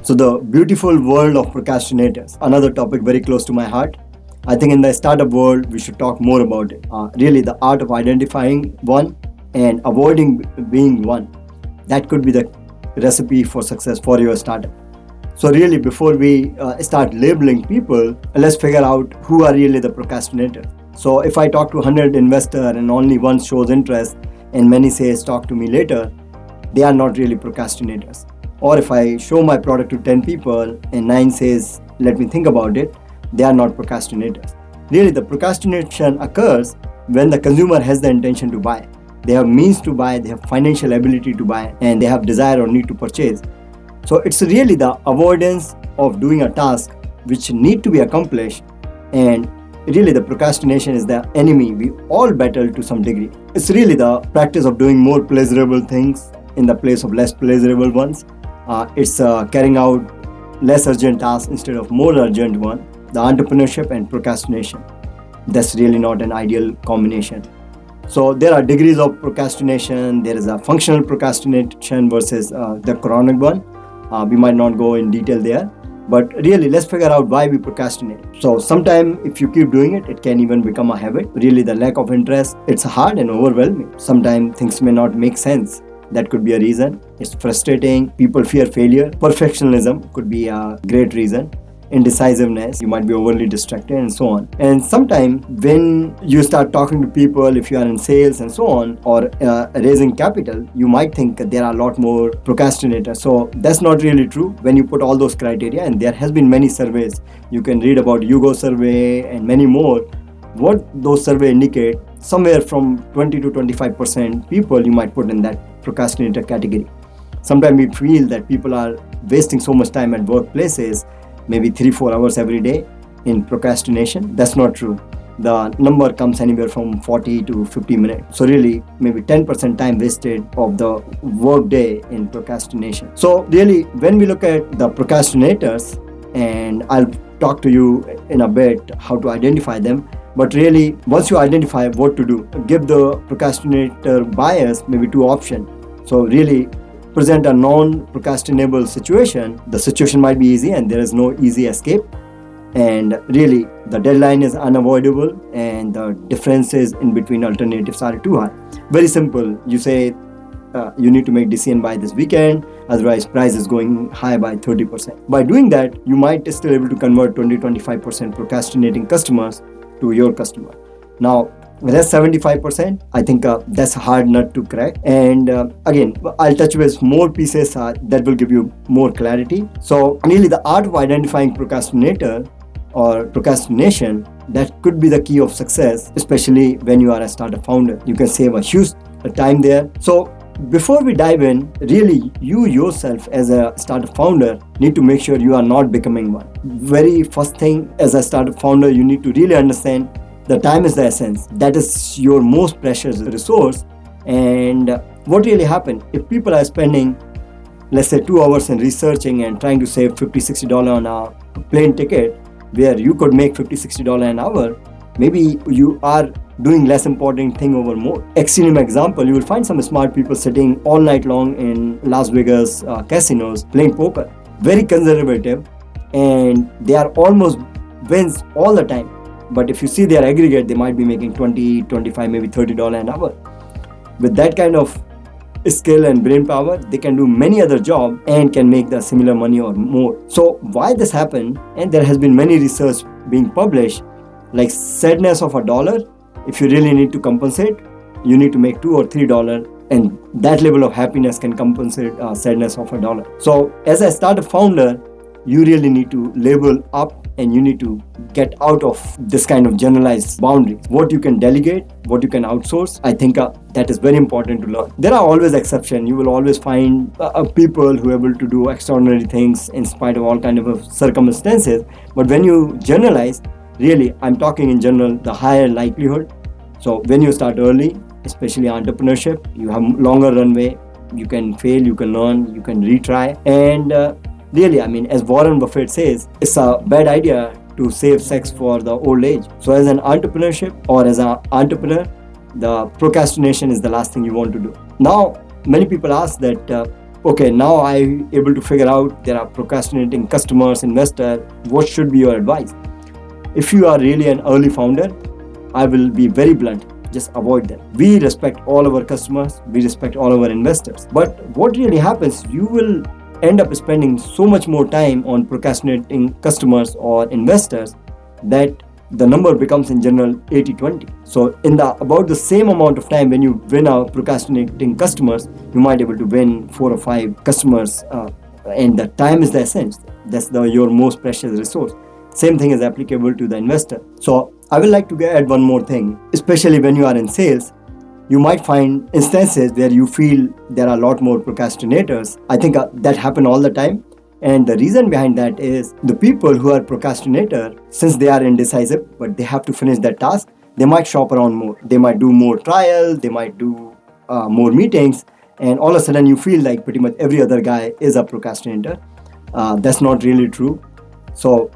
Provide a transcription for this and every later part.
So the beautiful world of procrastinators, another topic very close to my heart. I think in the startup world, we should talk more about it. Really, the art of identifying one and avoiding being one. That could be the recipe for success for your startup. So really, before we start labeling people, let's figure out who are really the procrastinators. So if I talk to 100 investors and only one shows interest and many says talk to me later, they are not really procrastinators. Or if I show my product to 10 people and 9 says, let me think about it, they are not procrastinators. Really, the procrastination occurs when the consumer has the intention to buy. They have means to buy, they have financial ability to buy, and they have desire or need to purchase. So it's really the avoidance of doing a task which need to be accomplished, and really the procrastination is the enemy we all battle to some degree. It's really the practice of doing more pleasurable things in the place of less pleasurable ones. It's carrying out less urgent tasks instead of more urgent one. The entrepreneurship and procrastination. That's really not an ideal combination. So there are degrees of procrastination. There is a functional procrastination versus the chronic one. We might not go in detail there, but really let's figure out why we procrastinate. So sometimes if you keep doing it, it can even become a habit. Really the lack of interest, it's hard and overwhelming. Sometimes things may not make sense. That could be a reason. It's frustrating. People fear failure. Perfectionism could be a great reason. Indecisiveness, you might be overly distracted and so on. And sometimes when you start talking to people, if you are in sales and so on, or raising capital, you might think that there are a lot more procrastinators. So that's not really true when you put all those criteria, and there has been many surveys. You can read about Yugo survey and many more. What those surveys indicate, somewhere from 20 to 25% people you might put in that procrastinator category. Sometimes we feel that people are wasting so much time at workplaces, maybe 3-4 hours every day in procrastination. That's not true. The number comes anywhere from 40 to 50 minutes. So really, maybe 10% time wasted of the work day in procrastination. So really, when we look at the procrastinators, and I'll talk to you in a bit how to identify them, but really, once you identify what to do, give the procrastinator buyers maybe 2 options. So really, present a non-procrastinable situation. The situation might be easy and there is no easy escape. And really, the deadline is unavoidable and the differences in between alternatives are too high. Very simple. You say you need to make decision by this weekend, otherwise price is going high by 30%. By doing that, you might still able to convert 20-25% procrastinating customers to your customer. Now, that's 75%. I think that's a hard nut to crack. And again, I'll touch with more pieces that will give you more clarity. So really the art of identifying procrastinator or procrastination, that could be the key of success, especially when you are a startup founder. You can save a huge time there. So before we dive in, really you yourself as a startup founder need to make sure you are not becoming one. Very first thing as a startup founder, you need to really understand the time is the essence. That is your most precious resource. And what really happens if people are spending, let's say, 2 hours in researching and trying to save $50-$60 on a plane ticket, where you could make $50-$60 an hour, maybe you are doing less important thing over more. Extreme example, you will find some smart people sitting all night long in Las Vegas casinos playing poker. Very conservative, and they are almost wins all the time. But if you see their aggregate, they might be making $20, $25, maybe $30 an hour. With that kind of skill and brain power, they can do many other jobs and can make the similar money or more. So why this happened, and there has been many research being published, like sadness of $1, if you really need to compensate, you need to make $2 or $3, and that level of happiness can compensate sadness of $1. So as a startup founder, you really need to level up and you need to get out of this kind of generalized boundaries. What you can delegate, what you can outsource, I think that is very important to learn. There are always exceptions. You will always find people who are able to do extraordinary things in spite of all kind of circumstances. But when you generalize, really, I'm talking in general, the higher likelihood. So when you start early, especially entrepreneurship, you have longer runway. You can fail, you can learn, you can retry. And really, I mean, as Warren Buffett says, it's a bad idea to save sex for the old age. So as an entrepreneurship or as an entrepreneur, the procrastination is the last thing you want to do. Now, many people ask that okay, now I'm able to figure out there are procrastinating customers, investor. What should be your advice? If you are really an early founder, I will be very blunt. Just avoid them. We respect all our customers, we respect all our investors. But what really happens, you will end up spending so much more time on procrastinating customers or investors that the number becomes in general 80-20. So in the about the same amount of time when you win our procrastinating customers, you might be able to win 4 or 5 customers, and the time is the essence. That's your most precious resource. Same thing is applicable to the investor. So I would like to add one more thing, especially when you are in sales. You might find instances where you feel there are a lot more procrastinators. I think that happen all the time. And the reason behind that is the people who are procrastinator, since they are indecisive, but they have to finish that task, they might shop around more. They might do more trials, they might do more meetings, and all of a sudden you feel like pretty much every other guy is a procrastinator. That's not really true. So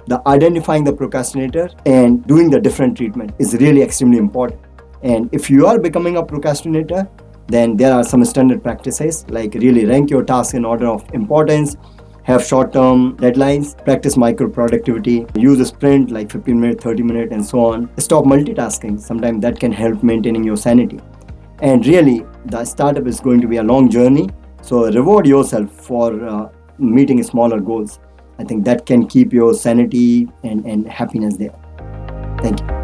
the identifying the procrastinator and doing the different treatment is really extremely important. And if you are becoming a procrastinator, then there are some standard practices like really rank your tasks in order of importance, have short-term deadlines, practice micro-productivity, use a sprint like 15 minutes, 30 minutes, and so on. Stop multitasking. Sometimes that can help maintaining your sanity. And really, the startup is going to be a long journey. So reward yourself for meeting smaller goals. I think that can keep your sanity and happiness there. Thank you.